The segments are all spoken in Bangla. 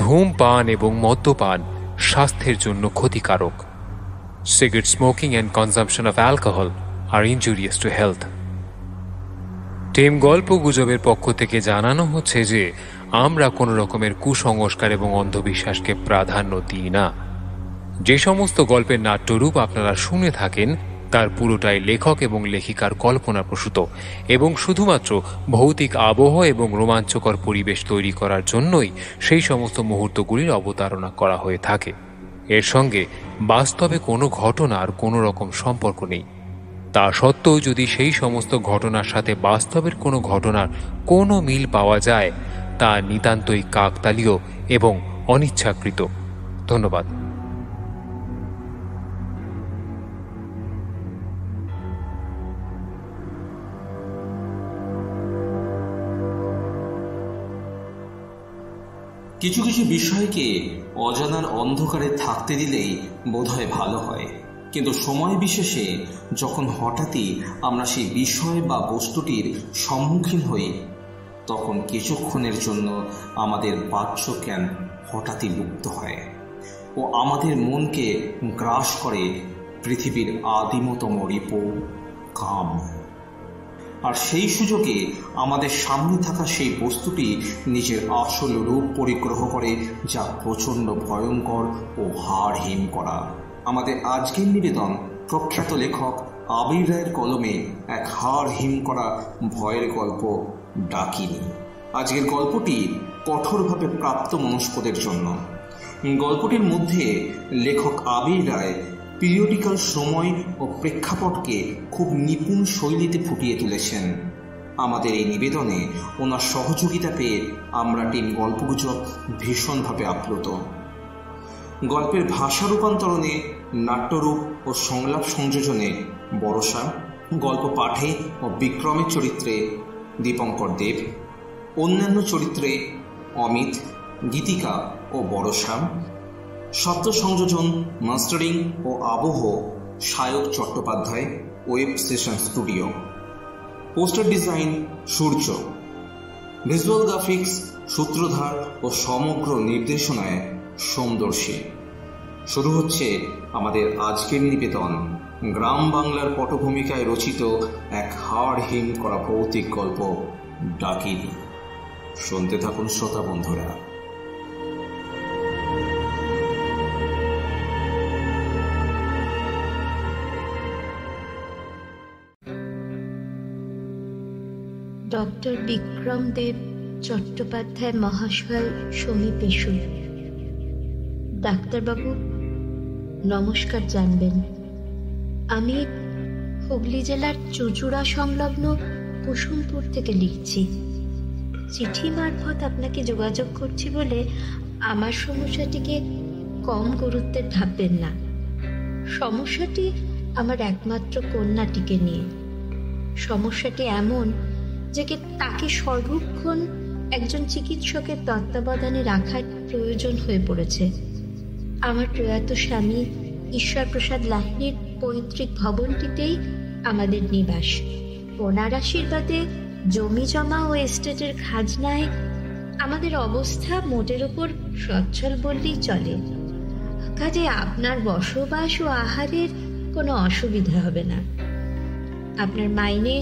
ধূমপান এবং মদ্যপান স্বাস্থ্যের জন্য ক্ষতিকারক। Cigarette smoking and consumption of alcohol are injurious to health. Team গল্প গুজবের পক্ষ থেকে জানানো হচ্ছে যে আমরা কোনো রকমের কুসংস্কার এবং অন্ধবিশ্বাসকে প্রাধান্য দিই না। যে সমস্ত গল্পের নাট্যরূপ আপনারা শুনে থাকেন তার পুরোটাই লেখক এবং লেখিকার কল্পনাপ্রসূত এবং শুধুমাত্র ভৌতিক আবহ এবং রোমাঞ্চকর পরিবেশ তৈরি করার জন্যই সেই সমস্ত মুহূর্তগুলির অবতারণা করা হয়ে থাকে। এর সঙ্গে বাস্তবে কোনো ঘটনার কোনো রকম সম্পর্ক নেই। তা সত্ত্বেও যদি সেই সমস্ত ঘটনার সাথে বাস্তবের কোনো ঘটনার কোনো মিল পাওয়া যায় তা নিতান্তই কাকতালীয় এবং অনিচ্ছাকৃত। ধন্যবাদ। কিছু কিছু বিষয়কে অজানার অন্ধকারে থাকতে দিলেই বোধহয় ভালো হয়, কিন্তু সময় বিশেষে যখন হঠাৎই আমরা সেই বিষয় বা বস্তুটির সম্মুখীন হই তখন কিছুক্ষণের জন্য আমাদের বাহ্য জ্ঞান হঠাৎই লুপ্ত হয় ও আমাদের মনকে গ্রাস করে পৃথিবীর আদিমতম রিপু কাম। আর সেই সুযোগে আমাদের সামনে থাকা সেই বস্তুটি নিজের আসল রূপ পরিগ্রহ করে, যা প্রচণ্ড ভয়ঙ্কর ও হাড়হিম করা। আমাদের আজকের নিবেদন প্রখ্যাত লেখক আবির রায়ের কলমে এক হাড়হিম করা ভয়ের গল্প ডাকিনী। আজকের গল্পটি কঠোরভাবে প্রাপ্ত মনস্কদের জন্য। গল্পটির মধ্যে লেখক আবির রায় পিরিয়ডিক্যাল সময় ও প্রেক্ষাপটকে খুব নিপুণ শৈলীতে ফুটিয়ে তুলেছেন। আমাদের এই নিবেদনে ওনার সহযোগিতা পেয়ে আমরা টিম গল্পগুজব ভীষণভাবে আপ্লুত। গল্পের ভাষা রূপান্তরণে, নাট্যরূপ ও সংলাপ সংযোজনে বরসা, গল্প পাঠে ও বিক্রমের চরিত্রে দীপঙ্কর দেব, অন্যান্য চরিত্রে অমিত, গীতিকা ও বরসা, শব্দ সংযোজন, মাস্টারিং ও আবহ Sayak Chattopadhyay, web session studio, poster design Surya, visual graphics Sutradhar ও সমগ্র নির্দেশনায় সোমদর্শী। শুরু হচ্ছে আমাদের আজকের নিবেদন, গ্রাম বাংলার পটভূমিকায় রচিত এক হাড়হিম করা ভৌতিক গল্প ডাকিনী। শুনতে থাকুন শ্রোতা বন্ধুরা। ডক্টর বিক্রম দেব চট্টোপাধ্যায় মহাশয় সমীপেশু। ডাক্তারবাবু নমস্কার জানবেন। আমি হুগলি জেলার চুঁচুড়া সংলগ্ন কুসুমপুর থেকে লিখছি। চিঠি মারফত আপনাকে যোগাযোগ করছি বলে আমার সমস্যাটিকে কম গুরুত্বের ভাববেন না। সমস্যাটি আমার একমাত্র কন্যাটিকে নিয়ে। সমস্যাটি এমন যে তাকে সর্বক্ষণ একজন চিকিৎসকের তত্ত্বাবধানে রাখার প্রয়োজন হয়ে পড়েছে। আমার প্রয়াত স্বামী ঈশ্বরপ্রসাদ লাহিড়ীর পৈতৃক ভবনটিতেই আমাদের নিবাস। ওনার আশীর্বাদে জমি জমা ও এস্টেটের খাজনায় আমাদের অবস্থা মোটের ওপর সচ্ছল বললেই চলে। কাজে আপনার বসবাস ও আহারের কোনো অসুবিধা হবে না। আপনার মাইনে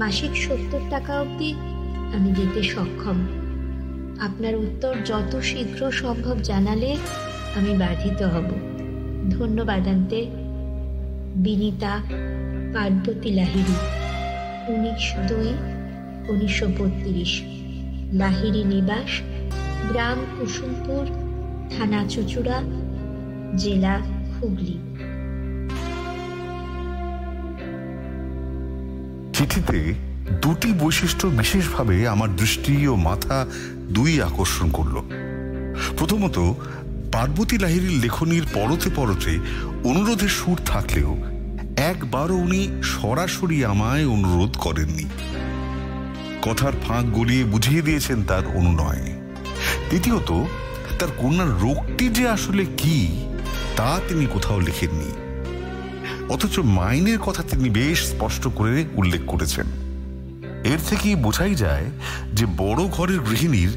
মাসিক 70 টাকা অবধি আমি দিতে সক্ষম। আপনার উত্তর যত শীঘ্র সম্ভব জানালে আমি বাধিত হব। ধন্যবাদ। আনতে বিনীতা পার্বতী লাহিড়ী, 19/2/1932, লাহিড়ী নিবাস, গ্রাম কুসুমপুর, থানা চুঁচুড়া, জেলা হুগলি। চিঠিতে দুটি বৈশিষ্ট্য বিশেষভাবে আমার দৃষ্টি ও মাথা দুই আকর্ষণ করল। প্রথমত, পার্বতী লাহিড়ীর লেখনীর পরতে পরতে অনুরোধের সুর থাকলেও একবারও উনি সরাসরি আমায় অনুরোধ করেননি। কথার ফাঁক গলিয়ে বুঝিয়ে দিয়েছেন তার অনুনয়। দ্বিতীয়ত, তার কন্যার রোগটি যে আসলে কি তা তিনি কোথাও লিখেননি, অথচ মাইনের কথা তিনি বেশ স্পষ্ট করে উল্লেখ করেছেন। এর থেকেই বোঝাই যায় যে বড় ঘরের গৃহিণীর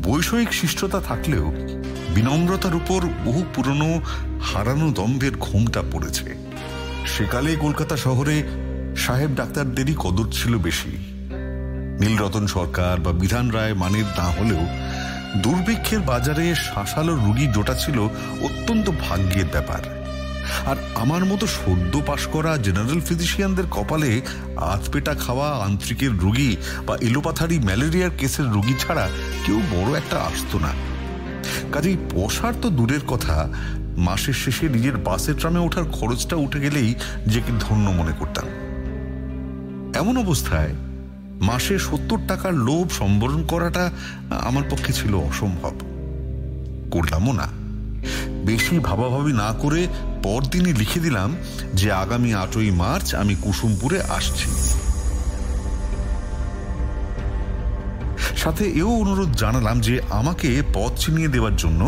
বৈষয়িক শিষ্টতা থাকলেও বিনম্রতার উপর বহু পুরনো হারানো দম্ভের ঘোমটা পড়েছে। সেকালে কলকাতা শহরে সাহেব ডাক্তারদেরই কদর ছিল বেশি। নীলরতন সরকার বা বিধান রায় মানের না হলেও দুর্ভিক্ষের বাজারে শাঁসালো রুগী জোটা ছিল অত্যন্ত ভাগ্যের ব্যাপার। আর আমার মতো সদ্য পাশ করা জেনারেল ফিজিশিয়ানদের কপালে আধপেটা খাওয়া আন্ত্রিকের রোগী বা এলোপাথারি ম্যালেরিয়ার কেসের রোগী ছাড়া কেউ বড় একটা আসতো না। কাজেই পশার তো দূরের কথা, মাসের শেষে নিজের বাসের ট্রামে ওঠার খরচটা উঠে গেলেই নিজেকে ধন্য মনে করতাম। এমন অবস্থায় মাসে 70 টাকার লোভ সম্বরণ করাটা আমার পক্ষে ছিল অসম্ভব। করলামও না। বেশি ভাবাভাবি না করে পরদিনই লিখে দিলাম যে আগামী 8ই মার্চ আমি কুসুমপুরে আসছি। সাথে এও অনুরোধ জানালাম যে আমাকে পথ চিনিয়ে দেওয়ার জন্য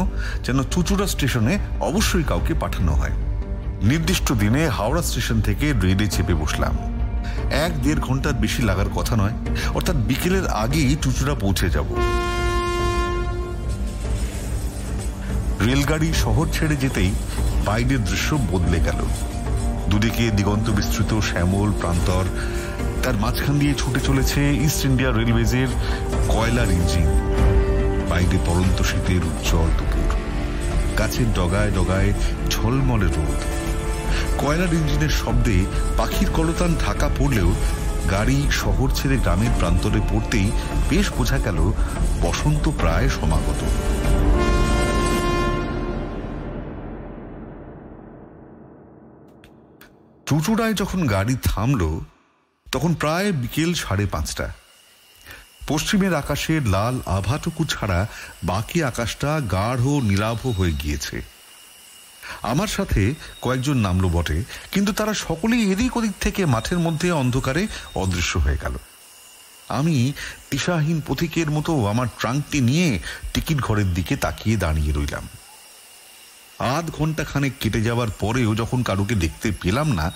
যেন চুচুড়া স্টেশনে অবশ্যই কাউকে পাঠানো হয়। নির্দিষ্ট দিনে হাওড়া স্টেশন থেকে রেলে চেপে বসলাম। 1-1.5 ঘন্টার বেশি লাগার কথা নয়, অর্থাৎ বিকেলের আগেই চুচুড়া পৌঁছে যাব। রেলগাড়ি শহর ছেড়ে যেতেই বাইরের দৃশ্য বদলে গেল। দুদিকে দিগন্ত বিস্তৃত শ্যামল প্রান্তর, তার মাঝখান দিয়ে ছুটে চলেছে ইস্ট ইন্ডিয়া রেলওয়েজের কয়লার ইঞ্জিন। বাইরে পরন্ত শীতের উজ্জ্বল দুপুর, গাছের ডগায় ডগায় ঝলমলে রোদ। কয়লার ইঞ্জিনের শব্দে পাখির কলতান ঢাকা পড়লেও গাড়ি শহর ছেড়ে গ্রামের প্রান্তরে পড়তেই বেশ বোঝা গেল বসন্ত প্রায় সমাগত। চুচুড়ায় যখন গাড়ি থামল তখন প্রায় বিকেল 5:30। পশ্চিমের আকাশের লাল আভাটুকু ছাড়া বাকি আকাশটা গাঢ় নীলাভ হয়ে গিয়েছে। আমার সাথে কয়েকজন নামলো বটে, কিন্তু তারা সকলেই এদিক ওদিক থেকে মাঠের মধ্যে অন্ধকারে অদৃশ্য হয়ে গেল। আমি দিশাহীন পথিকের মতো আমার ট্রাঙ্কটি নিয়ে টিকিট ঘরের দিকে তাকিয়ে দাঁড়িয়ে রইলাম। 1/2 ঘন্টা খানেক কেটে যাওয়ার পরেও যখন কারুকে দেখতে পেলাম না,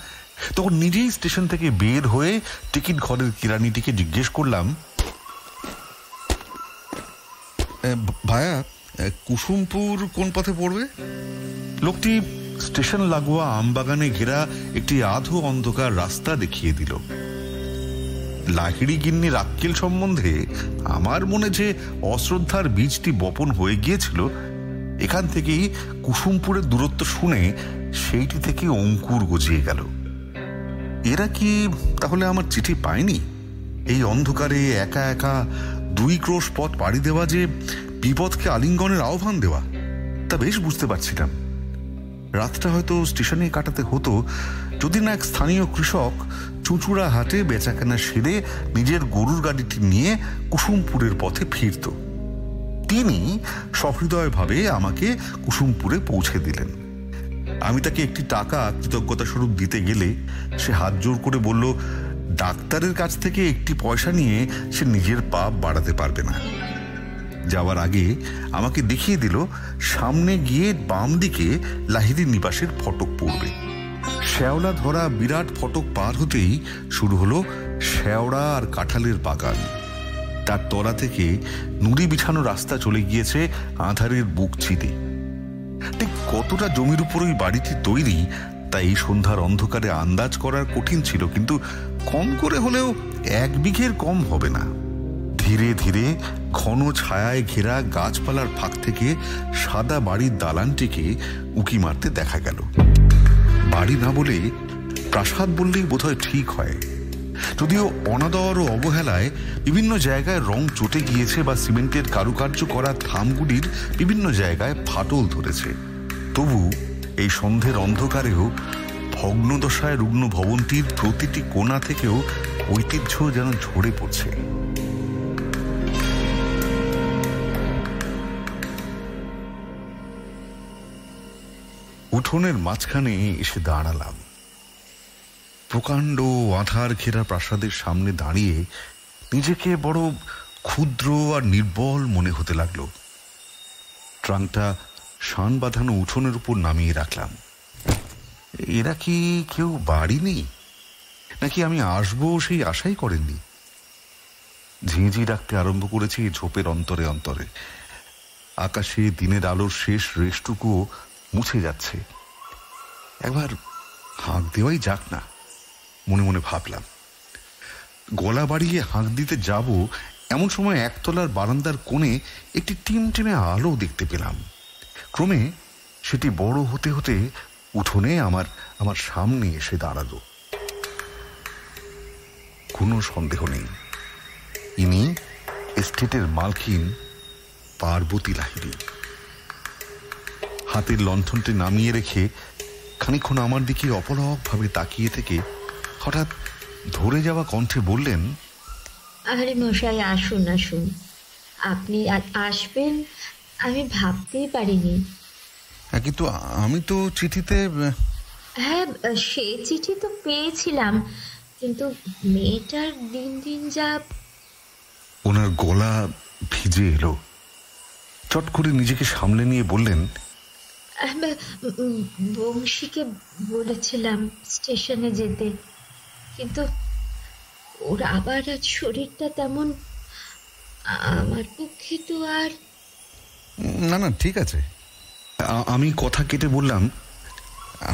তখন নিজেই স্টেশন থেকে বের হয়ে টিকিট ঘরের কিরানিটিকে জিজ্ঞেস করলাম, ভায়া কুসুমপুর কোন পথে পড়বে? লোকটি স্টেশন লাগোয়া আমবাগানে ঘেরা একটি আধো অন্ধকার রাস্তা দেখিয়ে দিল। লাহিড়ি গিন্নির আক্কেল সম্বন্ধে আমার মনে যে অশ্রদ্ধার বীজটি বপন হয়ে গিয়েছিল, এখান থেকেই কুসুমপুরের দূরত্ব শুনে সেইটি থেকে অঙ্কুর গজিয়ে গেল। এরা কি তাহলে আমার চিঠি পায়নি? এই অন্ধকারে একা একা 2 ক্রোশ পথ পাড়ি দেওয়া যে বিপদকে আলিঙ্গনের আহ্বান দেওয়া, তা বেশ বুঝতে পারছিলাম। রাতটা হয়তো স্টেশনে কাটাতে হতো যদি না এক স্থানীয় কৃষক চুচুড়া হাটে বেচাকেনা সেরে নিজের গরুর গাড়িটি নিয়ে কুসুমপুরের পথে ফিরত। তিনি সহৃদয়ভাবে আমাকে কুসুমপুরে পৌঁছে দিলেন। আমি তাকে একটি টাকা কৃতজ্ঞতা স্বরূপ দিতে গেলে সে হাত জোর করে বলল, ডাক্তারের কাছ থেকে একটি পয়সা নিয়ে সে নিজের পাপ বাড়াতে পারবে না। যাওয়ার আগে আমাকে দেখিয়ে দিল সামনে গিয়ে বাম দিকে লাহিড়ী নিবাসের ফটক পড়বে। শ্যাওলা ধরা বিরাট ফটক পার হতেই শুরু হলো শ্যাওড়া আর কাঁঠালের বাগান। তার তলা থেকে নুড়ি বিছানো রাস্তা চলে গিয়েছে আঁধারের বুক চিতে। ঠিক কতটা জমির উপর ওই বাড়িটি তৈরি তা এই সন্ধ্যার অন্ধকারে আন্দাজ করার কঠিন ছিল, কিন্তু কম করে হলেও 1 বিঘের কম হবে না। ধীরে ধীরে ঘন ছায়ায় ঘেরা গাছপালার ফাঁক থেকে সাদা বাড়ির দালানটিকে উঁকি মারতে দেখা গেল। বাড়ি না বলে প্রাসাদ বললেই বোধহয় ঠিক হয়, যদিও অনাদর ও অবহেলায় বিভিন্ন জায়গায় রং চটে গিয়েছে বা সিমেন্টের কারুকার্য করা থামগুলির বিভিন্ন জায়গায় ফাটল ধরেছে। তবু এই সন্ধ্যের অন্ধকারেও ভগ্নদশায় রুগ্ন ভবনটির প্রতিটি কোণা থেকেও ঐতিহ্য যেন ঝরে পড়ছে। উঠোনের মাঝখানে এসে দাঁড়ালাম। প্রকাণ্ড আধার ঘেরা প্রাসাদের সামনে দাঁড়িয়ে নিজেকে বড় ক্ষুদ্র আর নির্বল মনে হতে লাগলো। ট্রাঙ্কটা শান বাঁধানো উঠোনের উপর নামিয়ে রাখলাম। এরা কি কেউ বাড়ি নেই, নাকি আমি আসবো সেই আশাই করেননি? ঝিঁঝি ডাকতে আরম্ভ করেছি ঝোপের অন্তরে অন্তরে। আকাশে দিনের আলোর শেষ রেশটুকুও মুছে যাচ্ছে। একবার হাঁক দেওয়াই যাক না, মনে মনে ভাবলাম। গলা বাড়িয়ে হাঁক দিতে যাব এমন সময় একতলার বারান্দার কোণে একটি টিমটিমে আলো দেখতে পেলাম। ক্রমে সেটি বড় হতে হতে উঠোনে আমার সামনে এসে দাঁড়ালো। কোনো সন্দেহ নেই, ইনি এস্টেটের মালকিন পার্বতী লাহিড়ী। হাতের লণ্ঠনটি নামিয়ে রেখে খানিকক্ষণ আমার দিকে অপলকভাবে তাকিয়ে থেকে হঠাৎ ধরে যাওয়া কণ্ঠে বললেন, আরে মশাই, আসুন আসুন, আপনি আসবেন আমি ভাবতেই পারিনি। কিন্তু আমি তো চিঠিতে... হ্যাঁ, সে চিঠি তো পেয়েছিলাম, কিন্তু মেয়েটার দিন দিন যা... ওনার গলা ভিজে এলো। চট করে নিজেকে সামলে নিয়ে বললেন, বংশীকে বলেছিলাম স্টেশনে যেতে, কিন্তু ওর আবার আজ শরীরটা তেমন, আমার পক্ষে তো আর... না না, ঠিক আছে। আমি কথা কেটে বললাম,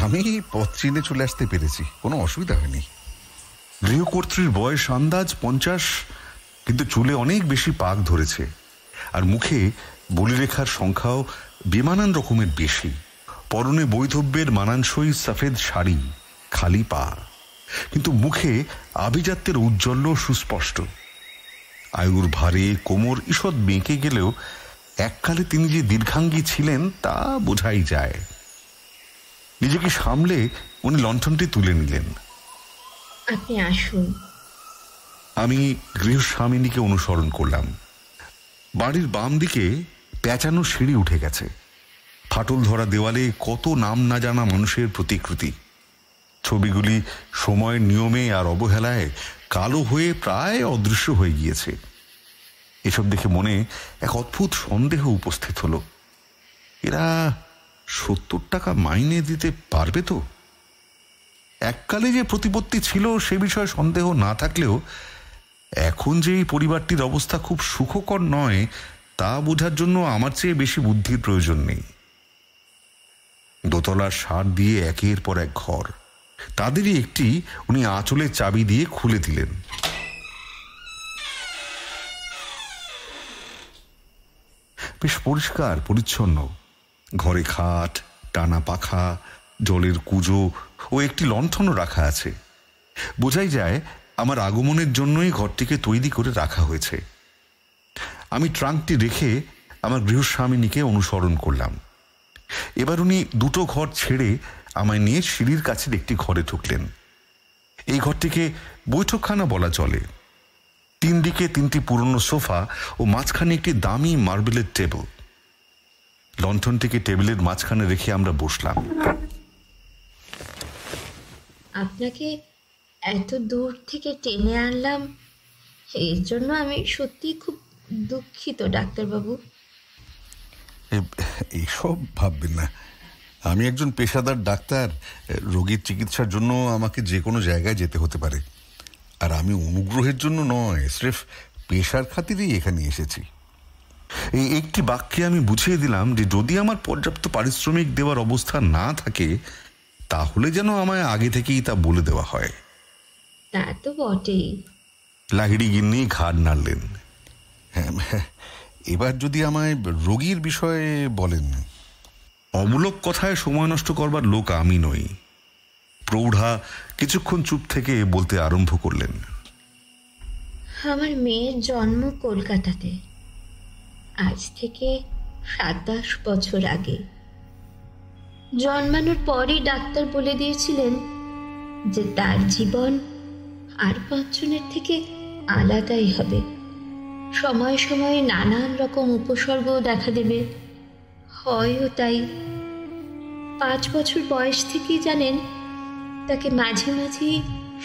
আমি পথ চিনে চলে আসতে পেরেছি, কোনো অসুবিধা হয়নি। গৃহকর্ত্রীর বয়স আন্দাজ 50, কিন্তু চুলে অনেক বেশি পাক ধরেছে, আর মুখে বলিরেখার সংখ্যাও বেমানান রকমের বেশি। পরনে বৈধব্যের মানানসই সফেদ শাড়ি, খালি পা, কিন্তু মুখে আভিজাত্যের ঔজ্জ্বল্য সুস্পষ্ট। আয়ুর ভারে কোমর ঈষৎ বেঁকে গেলেও এককালে তিনি যে দীর্ঘাঙ্গী ছিলেন তা বোঝাই যায়। নিজেকে সামলে উনি লণ্ঠনটি তুলে নিলেন। আপনি আসুন। আমি গৃহস্বামিনীকে অনুসরণ করলাম। বাড়ির বাম দিকে পেঁচানো সিঁড়ি উঠে গেছে। ফাটল ধরা দেওয়ালে কত নাম না জানা মানুষের প্রতিকৃতি। ছবিগুলি সময়ের নিয়মে আর অবহেলায় কালো হয়ে প্রায় অদৃশ্য হয়ে গিয়েছে। এসব দেখে মনে এক অদ্ভুত সন্দেহ উপস্থিত হলো, এরা 70 টাকা মাইনে দিতে পারবে তো? এককালে যে প্রতিপত্তি ছিল সে বিষয়ে সন্দেহ না থাকলেও এখন যে এই পরিবারটির অবস্থা খুব সুখকর নয় তা বোঝার জন্য আমার চেয়ে বেশি বুদ্ধির প্রয়োজন নেই। দোতলার সার দিয়ে একের পর এক ঘর, তাদেরই একটি উনি আঁচলের চাবি দিয়ে খুলে দিলেন। বেশ পরিষ্কার পরিচ্ছন্ন। ঘরে খাট, টানা পাখা, জলের কুজো ও একটি লণ্ঠনও রাখা আছে। বোঝাই যায় আমার আগমনের জন্যই ঘরটিকে তৈরি করে রাখা হয়েছে। আমি ট্রাঙ্কটি রেখে আমার গৃহস্বামিনীকে অনুসরণ করলাম। এবার উনি দুটো ঘর ছেড়ে আমায় নিয়ে সিঁড়ির কাছের একটি ঘরে ঢুকলেন। এই ঘরটিকে বৈঠকখানা বলা চলে। 3 দিকে 3টি পুরনো সোফা ও মাঝখানে একটি দামি মার্বেলের টেবিল। লণ্ঠনটিকে টেবিলের মাঝখানে রেখে আমরা বসলাম। আপনাকে এত দূর থেকে টেনে আনলাম, এর জন্য আমি সত্যি খুব দুঃখিত ডাক্তারবাবু। এইসব ভাববেন না, আমি একজন পেশাদার ডাক্তার। রোগীর চিকিৎসার জন্য আমাকে যে কোনো জায়গায় যেতে হতে পারে, আর আমি অনুগ্রহের জন্য নয়, স্রেফ পেশার খাতিরেই এখানে এসেছি। এই একটি বাক্যে আমি বুঝিয়ে দিলাম যে যদি আমার পর্যাপ্ত পারিশ্রমিক দেওয়ার অবস্থা না থাকে তাহলে যেন আমায় আগে থেকেই তা বলে দেওয়া হয়। তা তো বটেই। লাহিড়ী গিন্নি ঘাড় নাড়লেন। হ্যাঁ, এবার যদি আমায় রোগীর বিষয়ে বলেন। অমূলক কথায় সময় নষ্ট করবার লোক আমি নই। প্রৌঢ়া কিছুক্ষণ চুপ থেকে বলতে আরম্ভ করলেন। আমার মেয়ের জন্ম কলকাতাতে, আজ থেকে 27 বছর আগে। জন্মানোর পরই ডাক্তার বলে দিয়েছিলেন যে তার জীবন আর 5 জনের থেকে আলাদাই হবে। সময়ে সময়ে নানান রকম উপসর্গও দেখা দেবে, হয়ও তাই। 5 বছর বয়স থেকেই জানেন তাকে মাঝে মাঝে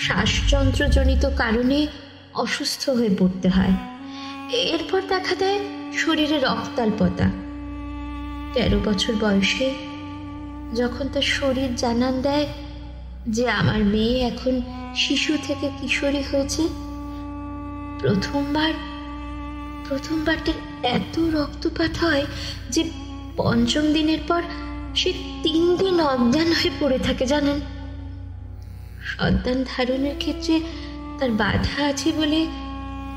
শ্বাসযন্ত্রজনিত কারণে অসুস্থ হয়ে পড়তে হয়। এরপর দেখা দেয় শরীরে রক্তাল্পতা। 13 বছর বয়সে যখন তার শরীর জানান দেয় যে আমার মেয়ে এখন শিশু থেকে কিশোরী হয়েছে, প্রথমবার এত রক্তপাত হয় যে পঞ্চম দিনের পর সে 3 দিন অজ্ঞান হয়ে পড়ে থাকে জানেন। সন্তান ধারণের ক্ষেত্রে তার বাধা আছে বলে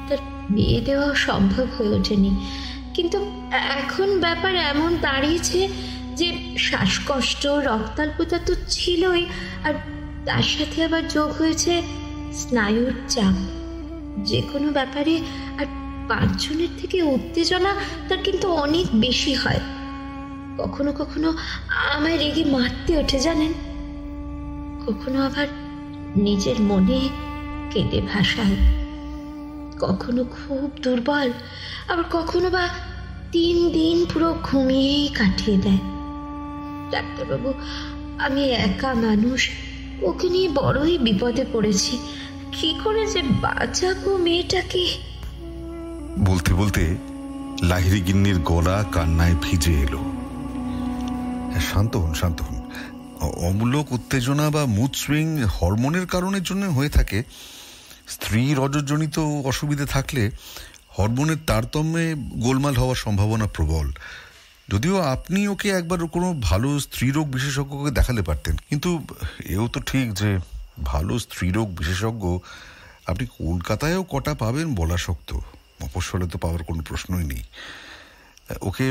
তার বিয়ে দেওয়া সম্ভব হয়ে ওঠেনি, কিন্তু এখন ব্যাপার এমন দাঁড়িয়েছে যে শ্বাসকষ্ট, রক্তাল্পতা তো ছিলই, আর তার সাথে আবার যোগ হয়েছে স্নায়ুর চাপ। যে কোনো ব্যাপারে আর 5 জনের থেকে উত্তেজনা তার কিন্তু অনেক বেশি হয়। কখনো কখনো আমায় রেগে মারতে ওঠে জানেন, কখনো আবার নিজের মনে কেঁদে ভাসায়। কখনো খুব দুর্বল, আবার কখনো বা 3 দিন পুরো ঘুমিয়েই কাটিয়ে দেয়। ডাক্তারবাবু, আমি একা মানুষ, ওকে নিয়ে বড়ই বিপদে পড়েছি। কি করে যে বাঁচাবো মেয়েটাকে? বলতে বলতে লাহিড়ী গিন্নির গলা কান্নায় ভিজে এলো। শান্ত হন, শান্ত হন। অমূলক উত্তেজনা বা মুড সুইং হরমোনের কারণের জন্য হয়ে থাকে। স্ত্রী রজজনিত অসুবিধে থাকলে হরমোনের তারতম্যে গোলমাল হওয়ার সম্ভাবনা প্রবল। যদিও আপনি ওকে একবার কোনো ভালো স্ত্রীরোগ বিশেষজ্ঞকে দেখালে পারতেন, কিন্তু এও তো ঠিক যে ভালো স্ত্রীরোগ বিশেষজ্ঞ আপনি কলকাতায়ও কটা পাবেন বলা শক্ত। মফস্বলে তো পাওয়ার কোনো প্রশ্নই নেই। ওকে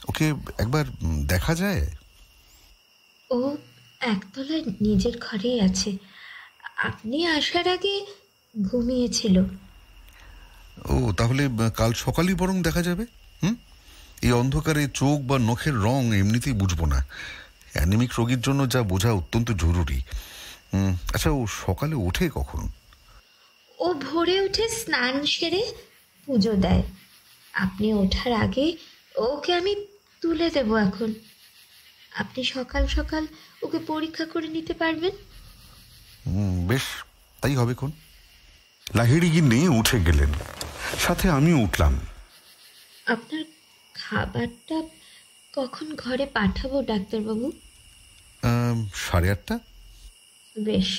ওকে একবার দেখা যায়? ও একতলায় নিজের ঘরেই আছে। আপনি আসার আগে ঘুমিয়েছিল। ও, তাহলে কাল সকালই বরং দেখা যাবে। এই অন্ধকারে চোখ বা নখের রং এমনিতেই বুঝবো না। অ্যানিমিক রোগীর জন্য যা বোঝা অত্যন্ত জরুরি। আচ্ছা, ও সকালে ওঠে কখন? ও ভোরে উঠে স্নান সেরে পুজো দেয়। আপনি ওঠার আগে ওকে আমি তুলে দেব। এখন আপনি সকাল সকাল ওকে পরীক্ষা করে নিতে পারবেন। বেশ, তাই হবে। কোন লাহিড়ী গিন্নি উঠে গেলেন, সাথে আমি উঠলাম। আপনার খাবারটা কখন ঘরে পাঠাবো ডাক্তারবাবু? 8:30। বেশ,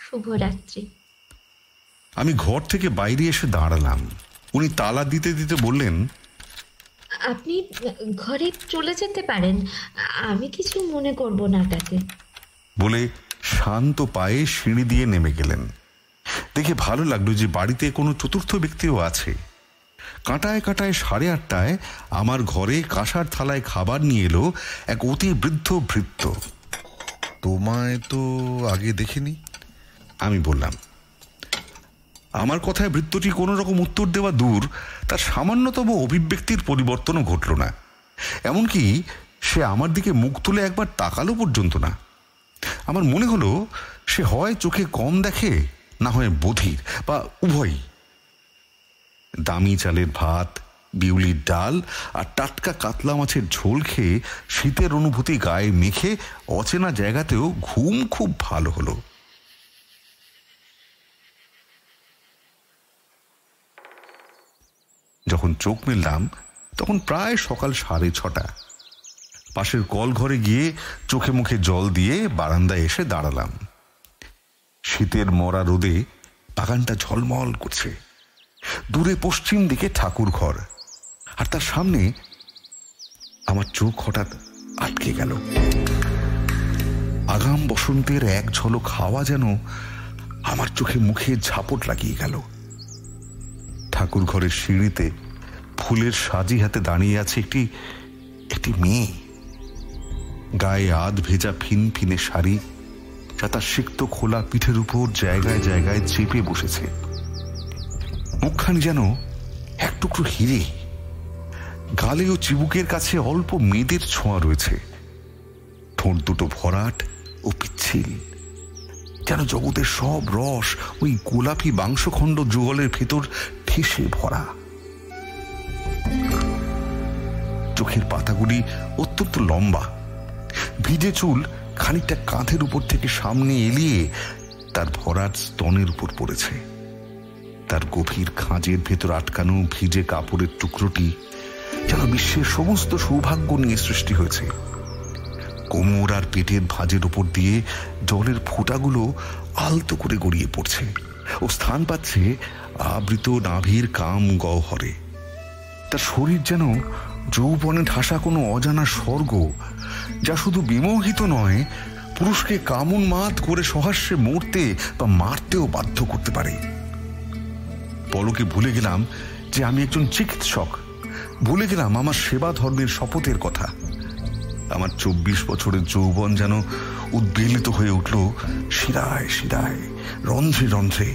শুভরাত্রি। আমি ঘর থেকে বাইরে এসে দাঁড়ালাম। উনি তালা দিতে দিতে বললেন, আপনি ঘরে চলে যেতে পারেন, আমি কিছু মনে করব না তাতে। বলে শান্ত পায়ে সিঁড়ি দিয়ে নেমে গেলেন। দেখে ভালো লাগলো যে বাড়িতে কোনো চতুর্থ ব্যক্তিও আছে। কাঁটায় কাঁটায় 8:30টায় আমার ঘরে কাঁসার থালায় খাবার নিয়ে এলো এক অতি বৃদ্ধ ভৃত্য। তোমায় তো আগে দেখিনি, আমি বললাম। আমার কথায় ভৃত্যটি কোনো রকম উত্তর দেওয়া দূর, তার সামান্যতম অভিব্যক্তির পরিবর্তনও ঘটল না। এমনকি সে আমার দিকে মুখ তুলে একবার তাকালো পর্যন্ত না। আমার মনে হলো সে হয় চোখে কম দেখে, না হয় বধির, বা উভয়ই। দামি চালের ভাত, বিউলির ডাল আর টাটকা কাতলা মাছের ঝোল খেয়ে শীতের অনুভূতি গায়ে মেখে অচেনা জায়গাতেও ঘুম খুব ভালো হলো। যখন চোখ মেললাম তখন প্রায় সকাল 6:30। পাশের কল ঘরে গিয়ে চোখে মুখে জল দিয়ে বারান্দায় এসে দাঁড়ালাম। শীতের মরা রোদে বাগানটা ঝলমল করছে। দূরে পশ্চিম দিকে ঠাকুর ঘর, আর তার সামনে আমার চোখ হঠাৎ আটকে গেল। আগাম বসন্তের এক ঝলক হাওয়া যেন আমার চোখে মুখে ঝাপট লাগিয়ে গেল। ঠাকুর ঘরের সিঁড়িতে ফুলের সাজি হাতে দাঁড়িয়ে আছে একটি মেয়ে। গায়ে আধ ভেজা ফিনফিনে শাড়ি, যা তার সিক্ত খোলা পিঠের উপর জায়গায় জায়গায় চেপে বসেছে। মুখখানি যেন এক টুকরো হিরে। গালে ও চিবুকের কাছে অল্প মেয়েদের ছোঁয়া রয়েছে। ঠোঁট দুটো ভরাট ও পিচ্ছিল, যেন জগতের সব রস ওই গোলাপি মাংসখণ্ড যুগলের ভেতর ঠেসে ভরা। চোখের পাতাগুলি অত্যন্ত লম্বা, ভিজে চুল খানিকটা কাঁধের উপর থেকে সামনে এলিয়ে তার ভরাট স্তনের উপর পড়েছে। তার গভীর খাঁজের ভেতর আটকানো ভিজে কাপড়ের টুকরোটি যেন বিশ্বের সমস্ত সৌভাগ্য নিয়ে সৃষ্টি হয়েছে। কোমর আর পেটের ভাঁজের উপর দিয়ে জলের ফোঁটাগুলো আলতো করে গড়িয়ে পড়ছে ও স্থান পাচ্ছে আবৃত নাভির কাম গহ্বরে। তার শরীর যেন যৌবনে ঠাসা কোনো অজানা স্বর্গ, যা শুধু বিমোহিত নয়, পুরুষকে কামুন মাত করে সহাস্যে মরতে বা মারতেও বাধ্য করতে পারে। পলকে ভুলে গেলাম যে আমি একজন চিকিৎসক, ভুলে গেলাম আমার সেবা ধর্মের শপথের কথা। আমার 24 বছরের যৌবন যেন উদ্বেলিত হয়ে উঠল শিরায় শিরায়, রন্ধ্রে রন্ধ্রে।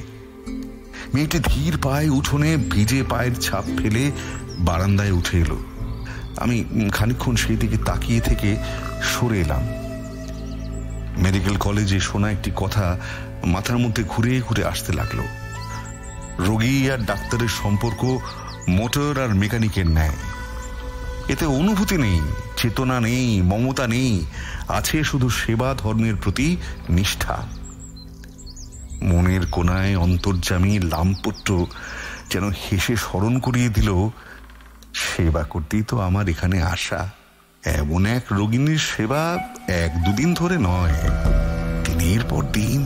মেয়েটি ধীর পায়ে উঠোনে ভিজে পায়ের ছাপ ফেলে বারান্দায় উঠে এলো। আমি খানিকক্ষণ সেই দিকে তাকিয়ে থেকে সরে এলাম। মেডিকেল কলেজে শোনা একটি কথা মাথার মধ্যে ঘুরে ঘুরে আসতে লাগলো। রোগী আর ডাক্তারের সম্পর্ক মোটর আর মেকানিকের ন্যায়। এতে অনুভূতি নেই, চেতনা নেই, মমতা নেই, আছে শুধু সেবা ধর্মের প্রতি নিষ্ঠা। মনের কোনায় অন্তর্যামী লামপট্ট যেন হেসে স্মরণ করিয়ে দিল, সেবা করতেই তো আমার এখানে আসা। এমন এক রোগিণীর সেবা 1-2 দিন ধরে নয়, দিনের পর দিন,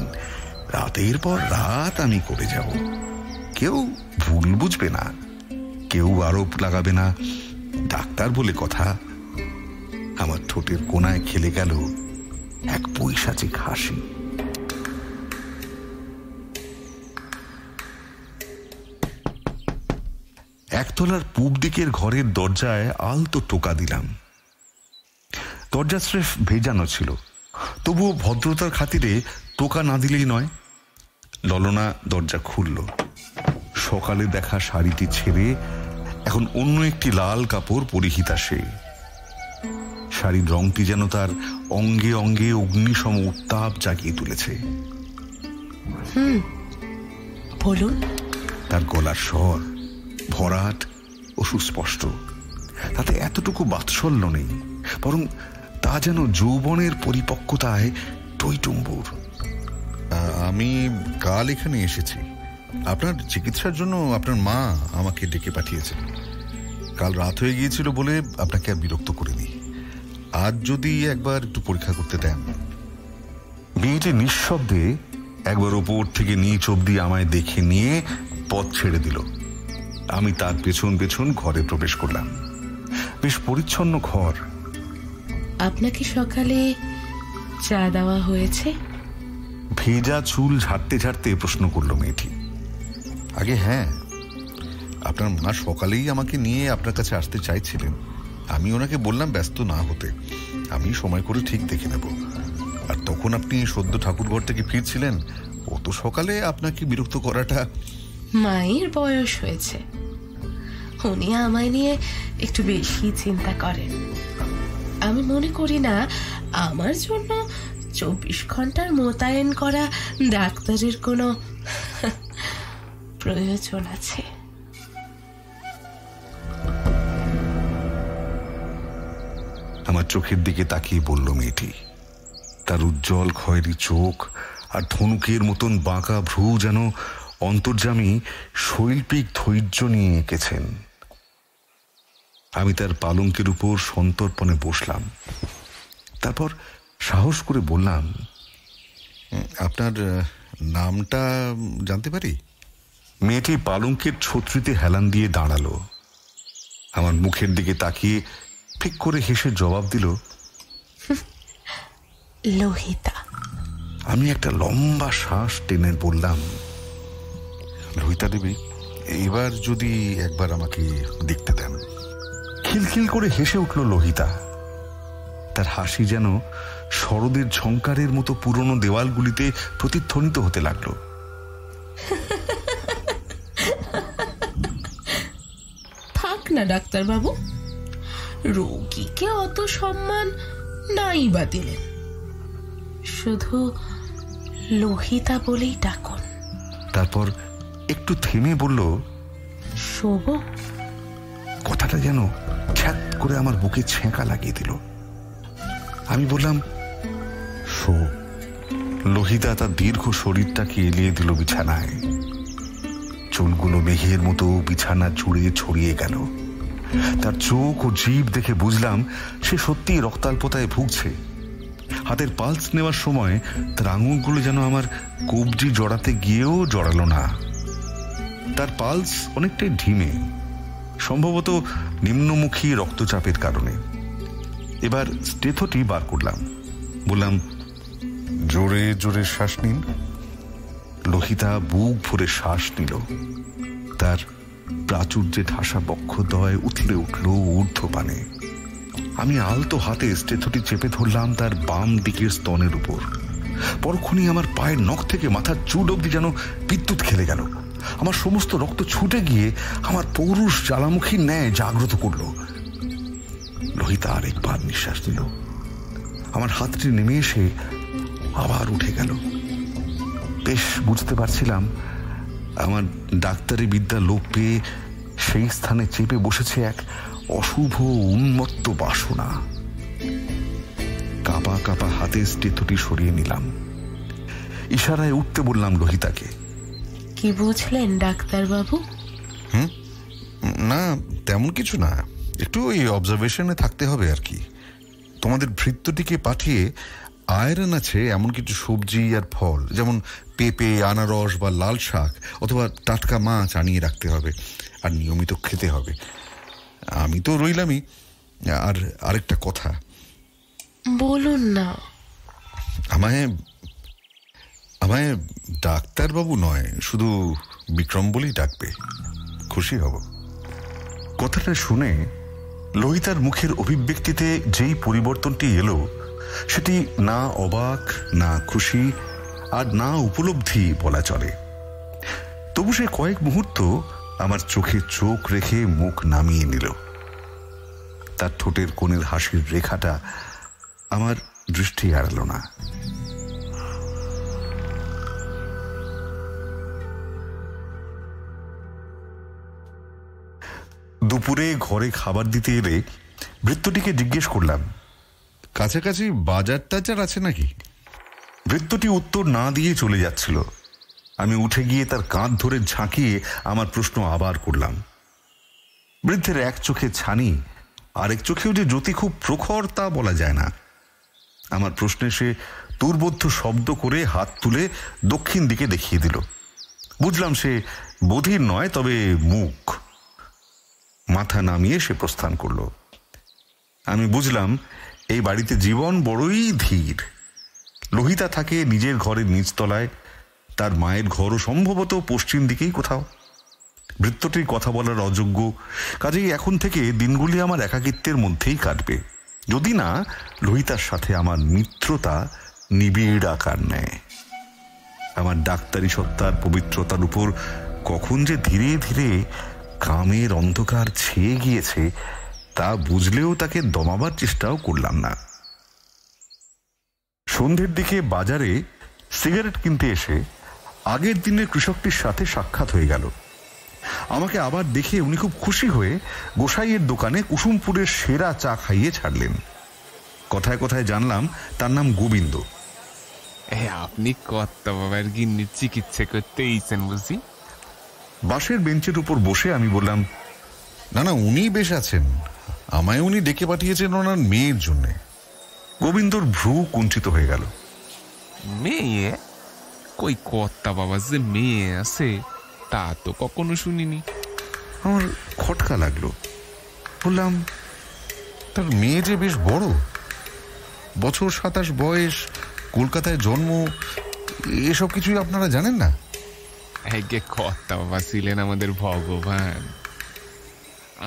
রাতের পর রাত আমি করে যাব। কেউ ভুল বুঝবে না, কেউ আরোপ লাগাবে না, ডাক্তার বলে কথা। আমার ঠোঁটের কোনায় খেলে গেল এক পৈশাচিক হাসি। একতলার পূব দিকের ঘরের দরজায় আলতো টোকা দিলাম। দরজা স্রেফ ভেজানো ছিল, তবুও ভদ্রতার খাতিরে টোকা না দিলেই নয়। ললনা দরজা খুলল। সকালে দেখা শাড়িটি ছেড়ে এখন অন্য একটি লাল কাপড় পরিহিতা সে। শাড়ির রংটি যেন তার অঙ্গে অঙ্গে অগ্নিসম উত্তাপ জাগিয়ে তুলেছে। বলুন। তার গলার স্বর ভরাট ও সুস্পষ্ট। তাতে এতটুকু বাৎসল্য নেই, বরং তা যেন যৌবনের পরিপক্কতায় টইটুম্বুর। আমি কাল এখানে এসেছি। আপনার চিকিৎসার জন্য আপনার মা আমাকে ডেকে পাঠিয়েছে। কাল রাত হয়ে গিয়েছিল বলে আপনাকে আর বিরক্ত করিনি। আজ যদি একবার একটু পরীক্ষা করতে দেন। মেয়েটি নিঃশব্দে একবার ওপর থেকে নিচ অব্দি আমায় দেখে নিয়ে পথ ছেড়ে দিল। আমি তার পেছন পেছন ঘরে প্রবেশ করলাম। বেশ পরিচ্ছন্ন ঘর। আপনাকে সকালে চা দেওয়া হয়েছে? ভেজা চুল ঝাড়তে ঝাড়তে প্রশ্ন করল মেয়েটি। আগে হ্যাঁ, আপনার মা সকালেই আমাকে নিয়ে আপনার কাছে আসতে চাইছিলেন। আমি ওনাকে বললাম ব্যস্ত না হতে, আমি সময় করে ঠিক দেখে নেব। আর তখন আপনি সদ্য ঠাকুরঘর থেকে ফিরছিলেন। অত সকালে আপনাকে বিরক্ত করাটা। মায়ের বয়স হয়েছে, উনি আমায় নিয়ে একটু বেশি চিন্তা করেন। আমি মনে করি না আমার জন্য 24 ঘন্টার মোতায়েন করা ডাক্তারের কোনো প্রয়োজন আছে। আমার চোখের দিকে তাকিয়ে বলল মেয়েটি। তার উজ্জ্বল খয়েরি চোখ আর ধনুকের মতন বাঁকা ভ্রু যেন অন্তর্যামী শৈল্পিক ধৈর্য নিয়ে এঁকেছেন। আমি তার পালঙ্কের উপর সন্তর্পণে বসলাম। তারপর সাহস করে বললাম, আপনার নামটা জানতে পারি? মেয়েটি পালঙ্কের ছত্রিতে হেলান দিয়ে দাঁড়ালো। আমার মুখের দিকে তাকিয়ে ঠিক করে হেসে জবাব দিল, লোহিতা। আমি একটা লম্বা শ্বাস টেনে বললাম, লোহিতা দেবী, এবার যদি একবার আমাকে দেখতে দেন। খিলখিল করে হেসে উঠল লোহিতা। তার হাসি যেন শরদের ঝংকারের মতো পুরনো দেওয়ালগুলিতে প্রতিধ্বনিত হতে লাগলো। থাক না ডাক্তারবাবু, রোগীকে অত সম্মান নাই বা দিলেন, শুধু লোহিতা বলেই ডাকুন। তারপর একটু থেমে বলল, শোভ। কথাটা যেন ছ্যাত করে আমার বুকে ছেঁকা লাগিয়ে দিল। আমি বললাম, শো। লোহিতা তার দীর্ঘ শরীরটাকে এলিয়ে দিল বিছানায়। চুলগুলো মেঘের মতো বিছানা জুড়ে ছড়িয়ে গেল। তার চোখ ও জিভ দেখে বুঝলাম সে সত্যিই রক্তাল্পতায় ভুগছে। হাতের পালস নেওয়ার সময় তার আঙুলগুলো যেন আমার কবজি জড়াতে গিয়েও জড়ালো না। তার পালস অনেকটাই ঢিমে, সম্ভবত নিম্নমুখী রক্তচাপের কারণে। এবার স্টেথোটি বার করলাম, বললাম, জোরে জোরে শ্বাস নিন। লোহিতা বুক ভরে শ্বাস নিল। তার প্রাচুর্যে ঠাসা বক্ষদ্বয় উথলে উঠল ঊর্ধ্বপানে। আমি আলতো হাতে স্টেথোটি চেপে ধরলাম তার বাম দিকের স্তনের উপর। পরক্ষণই আমার পায়ের নখ থেকে মাথার চুল অবধি যেন বিদ্যুৎ খেলে গেল। আমার সমস্ত রক্ত ছুটে গিয়ে আমার পৌরুষ জ্বালামুখীর ন্যায় জাগ্রত করল। লোহিতা আরেকবার নিঃশ্বাস দিল। আমার হাতটি নেমে এসে আবার উঠে গেল। বেশ বুঝতে পারছিলাম আমার ডাক্তারি বিদ্যা লোপ পেয়ে সেই স্থানে চেপে বসেছে এক অশুভ উন্মত্ত বাসনা। কাঁপা কাঁপা হাতে স্টেথোটি সরিয়ে নিলাম। ইশারায় উঠতে বললাম লোহিতাকে। কি বুঝলেন ডাক্তারবাবু? না, তেমন কিছু না, একটু এই অবজারভেশনে থাকতে হবে আর কি। তোমাদের ভৃত্যটিকে পাঠিয়ে আয়রন আছে এমন কিছু সবজি আর ফল, যেমন পেঁপে, আনারস বা লাল শাক অথবা টাটকা মাছ আনিয়ে রাখতে হবে, আর নিয়মিত খেতে হবে। আমি তো রইলামই। আর আরেকটা কথা। বলুন না। আমায় ডাক্তারবাবু নয়, শুধু বিক্রম বলেই ডাকবে, খুশি হব। কথাটা শুনে লোহিতার মুখের অভিব্যক্তিতে যেই পরিবর্তনটি এলো, সেটি না অবাক, না খুশি, আর না উপলব্ধি বলা চলে। তবু সে কয়েক মুহূর্ত আমার চোখে চোখ রেখে মুখ নামিয়ে নিল। তার ঠোঁটের কোণের হাসির রেখাটা আমার দৃষ্টি এড়াল না। দুপুরে ঘরে খাবার দিতে এলে ভৃত্যটিকে জিজ্ঞেস করলাম, কাছাকাছি বাজার টাজার আছে নাকি? ভৃত্যটি উত্তর না দিয়ে চলে যাচ্ছিল। আমি উঠে গিয়ে তার কাঁধ ধরে ঝাঁকিয়ে আমার প্রশ্ন আবার করলাম। বৃদ্ধের এক চোখে ছানি, আরেক চোখেও যে জ্যোতি খুব প্রখর তা বলা যায় না। আমার প্রশ্নে সে দুর্বোধ্য শব্দ করে হাত তুলে দক্ষিণ দিকে দেখিয়ে দিল। বুঝলাম সে বধির নয়, তবে মুখ। মাথা নামিয়ে সে প্রস্থান করল। আমি বুঝলাম এই বাড়িতে জীবন বড়ই ধীর। লোহিতা থাকে নিজের ঘরের নিচতলায়, তার মায়ের ঘরও সম্ভবত পশ্চিম দিকেই কোথাও। ভৃত্যটির কথা বলার অযোগ্য, কাজেই এখন থেকে দিনগুলি আমার একাকিত্বের মধ্যেই কাটবে, যদি না লোহিতার সাথে আমার মিত্রতা নিবিড় আকার নেয়। আমার ডাক্তারি সত্তার পবিত্রতার উপর কখন যে ধীরে ধীরে কামের অন্ধকার ছেয়ে গিয়েছে তা বুঝলেও তাকে দমাবার চেষ্টাও করলাম না। সন্ধ্যের দিকে বাজারে সিগারেট কিনতে এসে আগের দিনের কৃষকটির সাথে সাক্ষাৎ হয়ে গেল। আমাকে আবার দেখে উনি খুব খুশি হয়ে গোসাইয়ের দোকানে কুসুমপুরের সেরা চা খাইয়ে ছাড়লেন। কথায় কথায় জানলাম তার নাম গোবিন্দ। আপনি কর্তা বাবার গিন্নির চিকিৎসা করতে এইছেন বুঝি? বাসের বেঞ্চের উপর বসে আমি বললাম, না না, উনি বেশ আছেন, আমায় উনি ডেকে পাঠিয়েছেন ওনার মেয়ের জন্য। গোবিন্দর ভ্রু কুঞ্চিত হয়ে গেল। মেয়ে? কই কর্তা বাবার যে মেয়ে আছে তা তো কখনো শুনিনি। আমার খটকা লাগলো। বললাম, তার মেয়ে যে বেশ বড়, বছর 27 বয়স, কলকাতায় জন্ম, এসব কিছুই আপনারা জানেন না? কর্তা বাবা ছিলেন আমাদের ভগবান।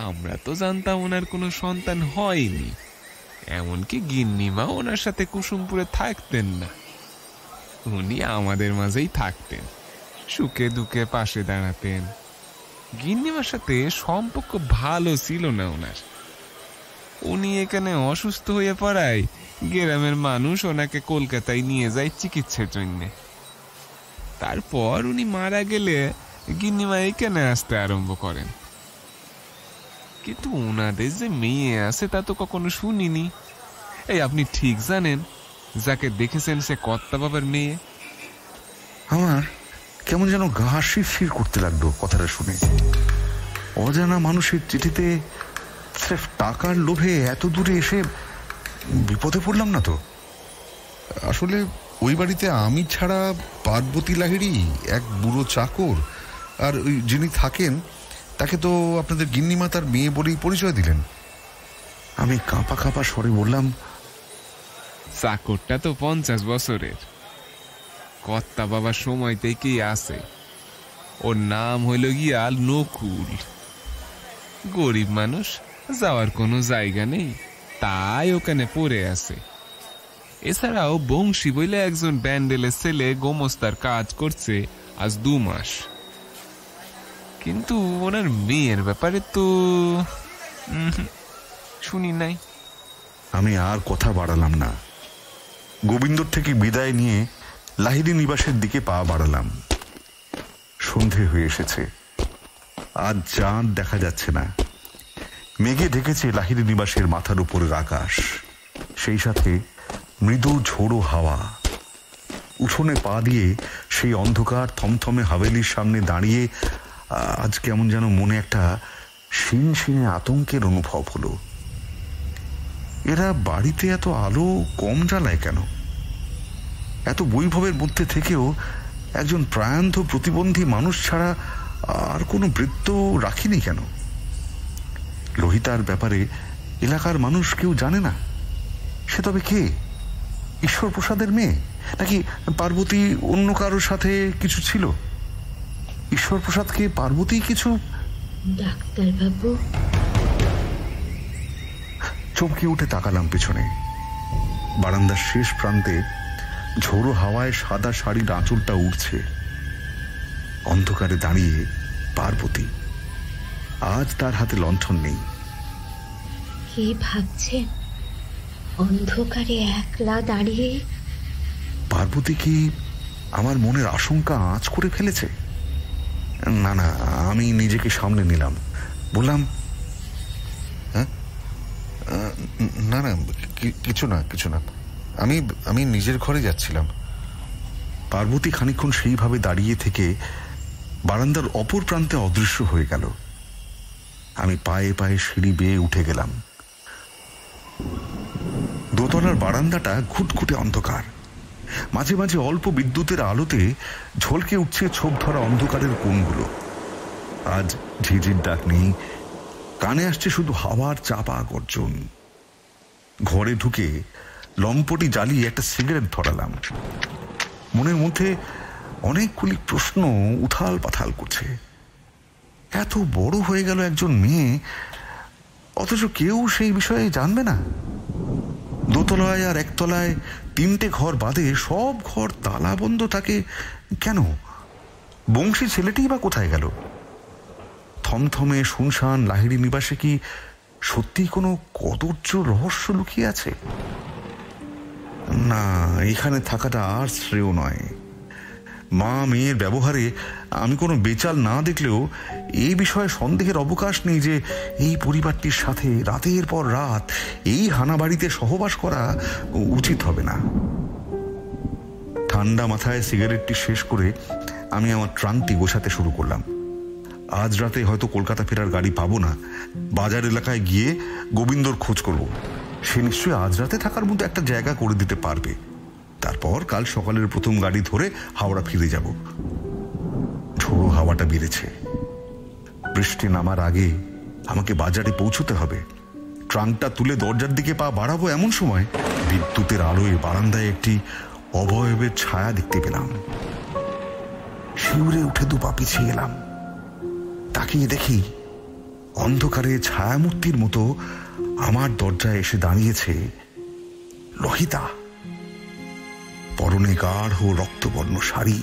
আমরা তো জানতাম ওনার কোনো সন্তান হয়নি, এমনকি গিন্নিমা ওনার সাথে কুসুমপুরে থাকতেন না। উনি আমাদের মাঝেই থাকতেন, সুখে দুঃখে পাশে দাঁড়াতেন। গিন্নিমার সাথে সম্পর্ক ভালো ছিল না ওনার। উনি এখানে অসুস্থ হয়ে পড়ায় গ্রামের মানুষ ওনাকে কলকাতায় নিয়ে যায় চিকিৎসার জন্য। তারপর উনি মারা গেলে গিন্নিমা এখানে আসতে আরম্ভ করেন। কিন্তু ওনাদের যে মেয়ে আছে তা তো কখনো শুনিনি। এই আপনি ঠিক জানেন যাকে দেখেছেন সে কর্তা বাবার মেয়ে? আমার কেমন যেন গা শিরশির করতে লাগলো কথাটা শুনে। অজানা মানুষের চিঠিতে স্রেফ টাকার লোভে এত দূরে এসে বিপদে পড়লাম না তো? আসলে ওই বাড়িতে আমি ছাড়া পার্বতী লাহিড়ী, এক বুড়ো চাকর, আর ওই যিনি থাকেন তাকে তো আপনাদের গিন্নিমা তার মেয়ে বলেই পরিচয় দিলেন। আমি কাঁপা কাঁপা স্বরে বললাম, চাকরটা তো 50 বছরের, কর্তা বাবার সময় থেকেই আছে। ওর নাম হইল গিয়া নকুল। গরিব মানুষ, যাওয়ার কোনো জায়গা নেই, তাই ওখানে পড়ে আছে। এছাড়াও বংশী বইলে একজন ব্যান্ডেলের ছেলে গোমস্তার কাজ করছে আজ 2 মাস। কিন্তু ওনার মেয়ের ব্যাপারে তো শুনি নাই। আমি আর কথা বাড়ালাম না। গোবিন্দর থেকে বিদায় নিয়ে লাহিড়ী নিবাসের দিকে পা বাড়ালাম। সন্ধে হয়ে এসেছে, আজ চাঁদ দেখা যাচ্ছে না। মেঘে ঢেকেছে লাহিড়ী নিবাসের মাথার উপরের আকাশ, সেই সাথে মৃদু ঝোড়ো হাওয়া। উঠোনে পা দিয়ে সেই অন্ধকার থমথমে হাভেলির সামনে দাঁড়িয়ে আজ কেমন যেন মনে একটা শিনশিনে আতঙ্কের অনুভব হলো। এরা বাড়িতে এত আলো কম জ্বালায় কেন? এত বৈভবের মধ্যে থেকেও একজন প্রায়ন্ত প্রতিবন্ধী মানুষ ছাড়া আর কোনো বৃত্ত রাখিনি কেন? লোহিতার ব্যাপারে এলাকার মানুষ কেউ জানে না। সে তবে কে? ঈশ্বর প্রসাদের মেয়ে, নাকি পার্বতী অন্য কারোর সাথে কিছু ছিল? ঈশ্বর প্রসাদকে পার্বতী কিছু? ডাক্তারবাবু। চমকে উঠে তাকালাম পেছনে। বারান্দার শেষ প্রান্তে ঝোড়ো হাওয়ায় সাদা শাড়ির আঁচলটা উঠছে। অন্ধকারে দাঁড়িয়ে পার্বতী। আজ তার হাতে লণ্ঠন নেই। কি ভাবছেন? অন্ধকারে একলা দাঁড়িয়ে? পার্বতী কি আমার মনের আশঙ্কা আঁচ করে ফেলেছে? না না, আমি নিজেকে সামলে নিলাম। বললাম, হ্যাঁ, না না, কিছু না, কিছু না, আমি নিজের ঘরে যাচ্ছিলাম। পার্বতী খানিকক্ষণ সেইভাবে দাঁড়িয়ে থেকে বারান্দার অপর প্রান্তে অদৃশ্য হয়ে গেল। আমি পায়ে পায়ে সিঁড়ি বেয়ে উঠে গেলাম। দোতলার বারান্দাটা ঘুটঘুটে অন্ধকার। মাঝে মাঝে অল্প বিদ্যুতের আলোতে ঝলকে উঠছে ছোপ ধরা অন্ধকারের কোণগুলো। আজ ঝিঝির ডাক নেই, কানে আসছে শুধু হাওয়ার চাপা গর্জন। ঘরে ঢুকে লম্পটি জ্বালিয়ে একটা সিগারেট ধরালাম। মনের মধ্যে অনেকগুলি প্রশ্ন উথাল পাথাল করছে। এত বড় হয়ে গেল একজন মেয়ে, অথচ কেউ সেই বিষয়ে জানবে না। দোতলায় আর একতলায় 3টে ঘর বাদে সব ঘর তালা বন্ধ থাকে কেন? বংশী ছেলেটি বা কোথায় গেল? থমথমে শুনশান লাহিড়ী নিবাসে কি সত্যি কোনো কদর্য রহস্য লুকিয়ে আছে? না, এখানে থাকাটা আর শ্রেয় নয়। মা মেয়ের ব্যবহারে আমি কোনো বেচাল না দেখলেও এই বিষয়ে সন্দেহের অবকাশ নেই যে এই পরিবারটির সাথে রাতের পর রাত এই হানাবাড়িতে সহবাস করা উচিত হবে না। ঠান্ডা মাথায় সিগারেটটি শেষ করে আমি আমার ট্রাঙ্কটি গোছাতে শুরু করলাম। আজ রাতে হয়তো কলকাতা ফেরার গাড়ি পাবো না। বাজার এলাকায় গিয়ে গোবিন্দর খোঁজ করব। সে নিশ্চয়ই আজ রাতে থাকার মধ্যে একটা জায়গা করে দিতে পারবে। তারপর কাল সকালের প্রথম গাড়ি ধরে হাওড়া ফিরে যাব। ঝোড়ো হাওয়াটা বেড়েছে। বৃষ্টি নামার আগে আমাকে বাজারে পৌঁছতে হবে। ট্রাঙ্কটা তুলে দরজার দিকে পা বাড়াবো এমন সময় বিদ্যুতের আলোয় বারান্দায় একটি অবয়বের ছায়া দেখতে পেলাম। শিউরে উঠে 2 পা পিছিয়ে এলাম। তাকিয়ে দেখি অন্ধকারে ছায়ামূর্তির মতো আমার দরজায় এসে দাঁড়িয়েছে লোহিতা। পরনে গাঢ় রক্তবর্ণ শাড়ি,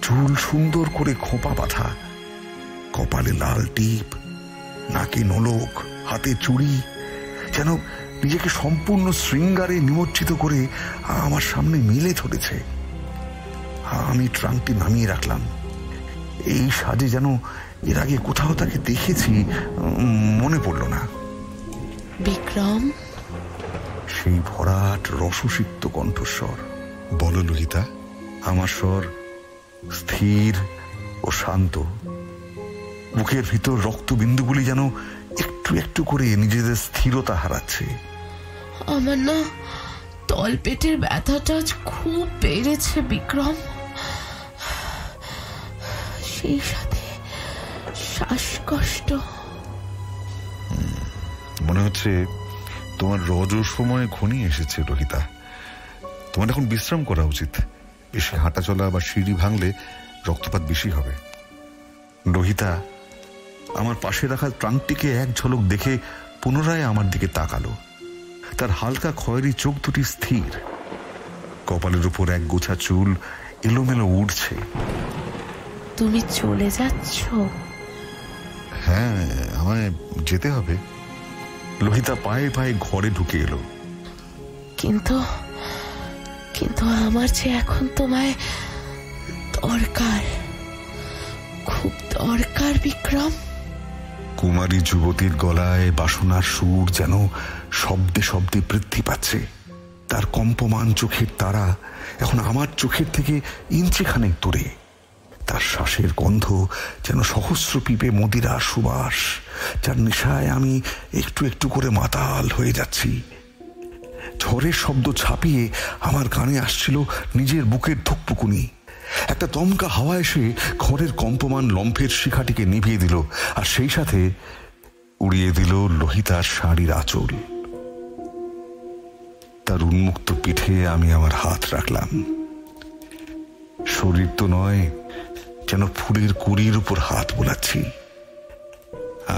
চুল সুন্দর করে খোঁপা বাঁধা, কপালে লাল টিপ, নাকে নোলক, হাতে চুড়ি, যেন নিজেকে সম্পূর্ণ শৃঙ্গারে নিমজ্জিত করে আমার সামনে মেলে ধরেছে। আমি ট্রাঙ্কটি নামিয়ে রাখলাম। এই সাজে যেন এর আগে কোথাও তাকে দেখেছি, মনে পড়ল না। বিক্রম, সেই ভরাট রসসিক্ত কণ্ঠস্বর। বলো লোহিতা। আমার স্বর স্থির ও শান্ত। বুকের ভিতর রক্তবিন্দুগুলি যেন একটু একটু করে নিজেদের স্থিরতা হারাচ্ছে। আমার না তলপেটের ব্যথাটা খুব বেড়েছে বিক্রম। সেই সাথে শ্বাসকষ্ট। মনে হচ্ছে তোমার রজর সময় ঘনিয়ে এসেছে রোহিতা। তোমার এখন বিশ্রাম করা উচিত। বেশি হাঁটা চলা বা সিঁড়ি ভাঙলে রক্তপাত বেশি হবে। রোহিতা আমার পাশে রাখা ট্রাঙ্কটিকে এক ঝলক দেখে পুনরায় আমার দিকে তাকালো। তার হালকা খয়েরি চোখ দুটি স্থির, কপালের উপর এক গোছা চুল এলোমেলো উঠছে। তুমি চলে যাচ্ছ? হ্যাঁ, আমায় যেতে হবে। লোহিতা পায়ে পায়ে ঘরে ঢুকে এলো। কিন্তু কিন্তু আমার যে এখন তোমায় দরকার, খুব দরকার বিক্রম। কুমারী যুবতীর গলায় বাসনার সুর যেন শব্দে শব্দে বৃদ্ধি পাচ্ছে। তার কম্পমান চোখের তারা এখন আমার চোখের থেকে ইঞ্চিখানেক দূরে। তার শ্বাসের গন্ধ যেন সহস্র পিপে মদিরার সুবাস, যার নেশায় আমি একটু একটু করে মাতাল হয়ে যাচ্ছি। ঝড়ের শব্দ ছাপিয়ে আমার কানে আসছিল নিজের বুকের ধুকপুকুনি। একটা দমকা হাওয়া এসে ঘরের কম্পমান লম্ফের শিখাটিকে নিভিয়ে দিল, আর সেই সাথে উড়িয়ে দিল লোহিতার শাড়ির আঁচল। তার উন্মুক্ত পিঠে আমি আমার হাত রাখলাম। শরীর তো নয়, যেন ফুলের কুড়ির উপর হাত বোলাচ্ছি।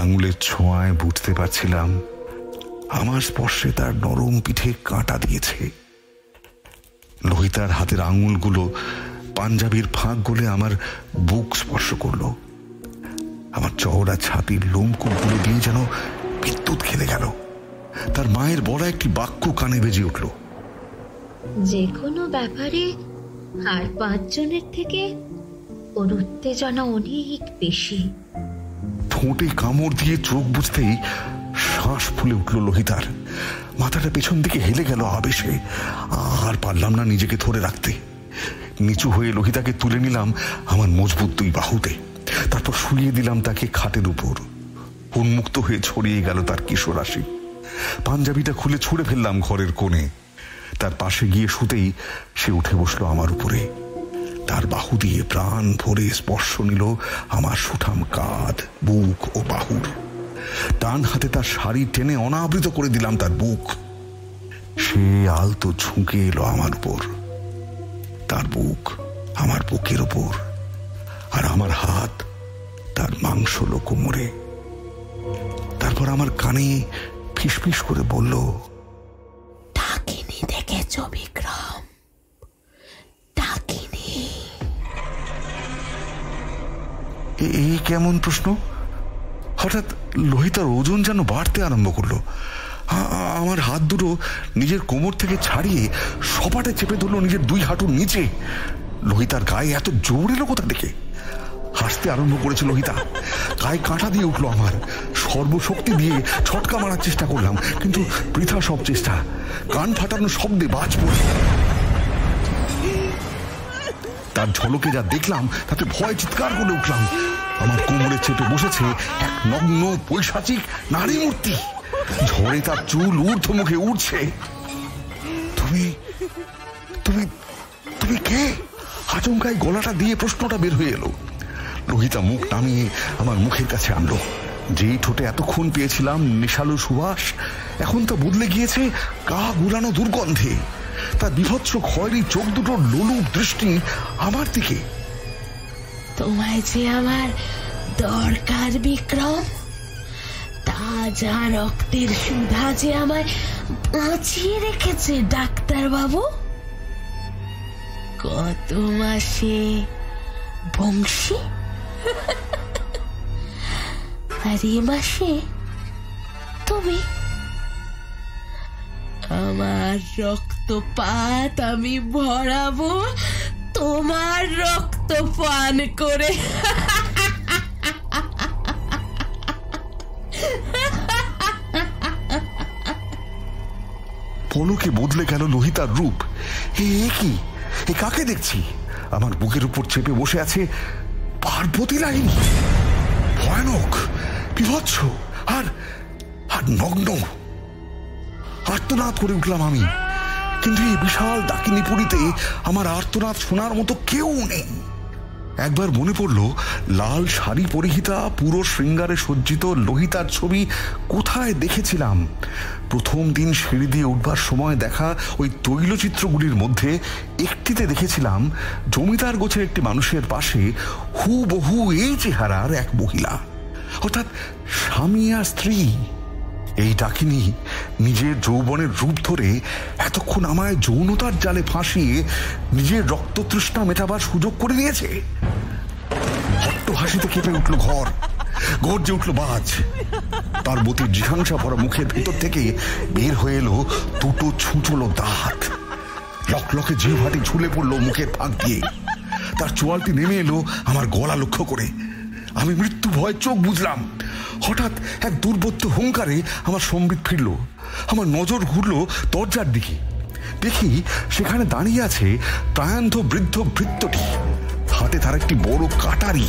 আঙুলের ছোঁয়ায় বুঝতে পারছিলাম আমার স্পর্শে তার নরম পিঠে কাঁটা দিয়েছে। লোহিতার হাতের আঙুলগুলো পাঞ্জাবির ফাঁক গলে আমার বুক স্পর্শ করলো। আমার চওড়া ছাতির লোমকূপগুলো দিয়ে যেন বিদ্যুৎ খেলে গেল। তার মায়ের বড় একটি বাক্য কানে বেজে উঠল, যে কোনো ব্যাপারে আর 5 জনের থেকে ওর উত্তেজনা অনেক বেশি। ঠোঁটে কামড় দিয়ে চোখ বুঝতেই শ্বাস ফুলে উঠল লোহিতার। মাথাটা পেছন দিকে হেলে গেল আবেশে। আর পারলাম না নিজেকে ধরে রাখতে। নিচু হয়ে লোহিতাকে তুলে নিলাম আমার মজবুত 2 বাহুতে। তারপর শুইয়ে দিলাম তাকে খাটের উপর। উন্মুক্ত হয়ে ছড়িয়ে গেল তার কিশোরাশি। পাঞ্জাবিটা খুলে ছুঁড়ে ফেললাম ঘরের কোণে। তার পাশে গিয়ে শুতেই সে উঠে বসলো আমার উপরে। তার বাহু দিয়ে প্রাণ ভরে স্পর্শ নিল আমার সুঠাম কাঁধ, বুক ও বাহুর। ডান হাতে তার শাড়ি টেনে অনাবৃত করে দিলাম তার বুক। সে আলতো ঝুঁকে এলো আমার উপর। তার বুক আমার বুকের উপর, আর আমার হাত তার মাংসলো কোমরে। তারপর আমার কানে ফিসফিস করে বলল, ডাকিনি দেখেছ বিক্রম? ডাকিনি? এই কেমন প্রশ্ন! হঠাৎ লোহিতার ওজন যেন বাড়তে আরম্ভ করলো। আমার হাত দুটো নিজের কোমর থেকে ছাড়িয়ে সপাটে চেপে ধরলো নিজের 2 হাঁটুর নিচে। লোহিতার গায়ে এত জোর এলো কোথা থেকে? হাসতে আরম্ভ করেছে লোহিতা। গায়ে কাঁটা দিয়ে উঠলো আমার। সর্বশক্তি দিয়ে ছটকা মারার চেষ্টা করলাম, কিন্তু বৃথা সব চেষ্টা। কান ফাটানো শব্দে বাজ পড়ল। তার ঝলকে যা দেখলাম তাতে ভয় চিৎকার করে উঠলাম। আমার কোমরে চেপে বসেছে এক নগ্ন পৈশাচিক নারী মূর্তি। ঝড়ে তার চুল ঊর্ধ্বমুখে উঠছে। তুমি তুমি তুমি কে? আচমকায় গলাটা দিয়ে প্রশ্নটা বের হয়ে এলো। লোহিতা মুখ নামিয়ে আমার মুখের কাছে আনলো। যেই ঠোঁটে এতক্ষণ পেয়েছিলাম নেশালো সুবাস, এখন তা বদলে গিয়েছে গা গুলানো দুর্গন্ধে। তার বিভৎস খয়েরি চোখ দুটোর লোলুপ দৃষ্টি আমার দিকে। তোমায় যে আমার দরকার বিক্রম। তাজা রক্তের সুধা যে আমায় বাঁচিয়ে রেখেছে ডাক্তার বাবু। কত মাসে বংশী, আর এ মাসে তুমি। আমার রক্তপাত আমি ভরাবো তোমার রক্ত পান করে। পলকে বদলে গেল লোহিতার রূপ। এ কি? এ কাকে দেখছি? আমার বুকের উপর চেপে বসে আছে পার্বতী লাহিনী। ভয়ানক, বিভৎস আর আর নগ্ন। আর্তনাদ করে উঠলাম আমি, কিন্তু এই বিশাল ডাকিনীপুরীতে আমার আর্তনাদ শোনার মতো কেউ নেই। একবার মনে পড়ল লাল শাড়ি পরিহিতা পুরো শৃঙ্গারে সজ্জিত লোহিতার ছবি কোথায় দেখেছিলাম। প্রথম দিন সিঁড়ি দিয়ে উঠবার সময় দেখা ওই তৈলচিত্রগুলির মধ্যে একটিতে দেখেছিলাম জমিদার গোছের একটি মানুষের পাশে হুবহু এই চেহারার এক মহিলা, অর্থাৎ স্বামী আর স্ত্রী। এই ডাকিনী নিজের যৌবনের রূপ ধরে এতক্ষণ আমায় যৌনতার জালে ফাঁসিয়ে নিজের রক্ততৃষ্ণা মেটাবার সুযোগ করে দিয়েছে। হট্ট হাসিতে কেঁপে উঠল ঘর, গর্জে উঠল বাজ। পার্বতীর জিহাংসা ভরা মুখের ভেতর থেকে বের হয়ে এলো দুটো ছুঁচলো দাঁত। লকলকে জিহ্বাটি ঝুলে পড়লো মুখের ফাঁক দিয়ে। তার চোয়ালটি নেমে এলো আমার গলা লক্ষ্য করে। আমি মৃত্যু ভয় চোখ বুঝলাম। হঠাৎ এক দুর্বোধ্য হুঙ্কারে আমার সম্বিত ফিরল। আমার নজর ঘুরল দরজার দিকে। দেখি সেখানে দাঁড়িয়ে আছে প্রায়ান্ধ বৃদ্ধ ভৃত্যটি, হাতে তার একটি বড় কাটারি।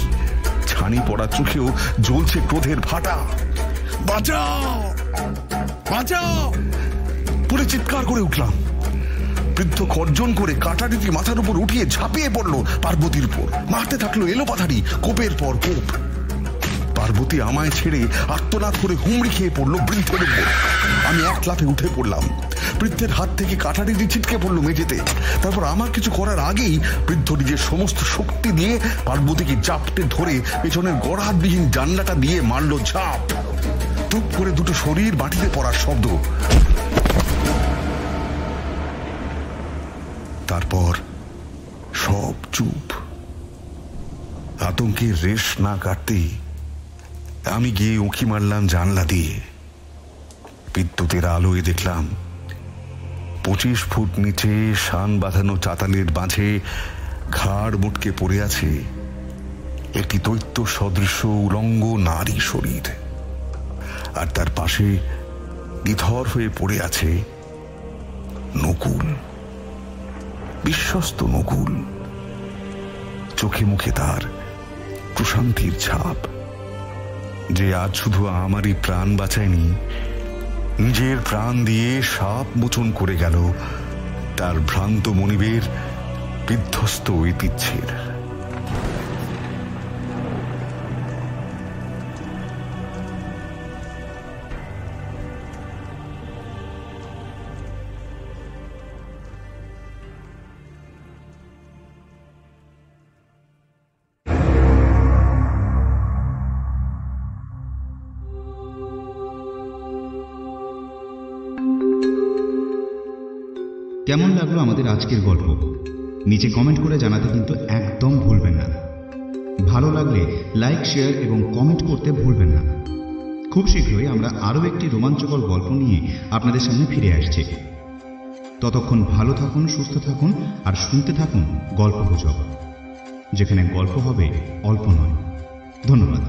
ছানি পড়া চোখেও জ্বলছে ক্রোধের ভাটা। বাঁচাও, বাঁচাও বলে চিৎকার করে উঠলাম। বৃদ্ধ গর্জন করে কাটারিটি মাথার উপর উঠিয়ে ঝাঁপিয়ে পড়লো পার্বতীর উপর। মারতে থাকলো এলোপাথারি কোপের পর কোপ। পার্বতী আমায় ছেড়ে আত্মনাদ করে হুমড়ি খেয়ে পড়লো বৃদ্ধের উপর। আমি এক লাফে উঠে পড়লাম। বৃদ্ধের হাত থেকে কাটারিটি ছিটকে পড়লো মেঝেতে। তারপর আমার কিছু করার আগেই বৃদ্ধ নিজের সমস্ত শক্তি দিয়ে পার্বতীকে চাপটে ধরে পেছনের গড়াহাতবিহীন জানলাটা দিয়ে মারলো ঝাঁপ। টুপ করে দুটো শরীর মাটিতে পড়ার শব্দ। তারপর সব চুপ। আতঙ্কের রেশ না কাটতেই আমি গিয়ে উঁকি মারলাম জানলা দিয়ে। বিদ্যুতের আলোয় দেখলাম 25 ফুট নিচে শান বাঁধানো চাতালের মাঝে ঘাড় মুটকে পড়ে আছে একটি দৈত্য সদৃশ উলঙ্গ নারী শরীর, আর তার পাশে নিথর হয়ে পড়ে আছে নকুল, বিশ্বস্ত নকুল। চোখে মুখে তার প্রশান্তির ছাপ, যে আজ শুধু আমারই প্রাণ বাঁচায়নি, নিজের প্রাণ দিয়ে সাপ মোচন করে গেল তার ভ্রান্ত মনিবের বিধ্বস্ত ঐতিহ্যের। কেমন লাগলো আমাদের আজকের গল্প নিচে কমেন্ট করে জানাতে কিন্তু একদম ভুলবেন না। ভালো লাগলে লাইক, শেয়ার এবং কমেন্ট করতে ভুলবেন না। খুব শীঘ্রই আমরা আরও একটি রোমাঞ্চকর গল্প নিয়ে আপনাদের সামনে ফিরে আসছি। ততক্ষণ ভালো থাকুন, সুস্থ থাকুন আর শুনতে থাকুন গল্পগুজব, যেখানে গল্প হবে অল্প নয়। ধন্যবাদ।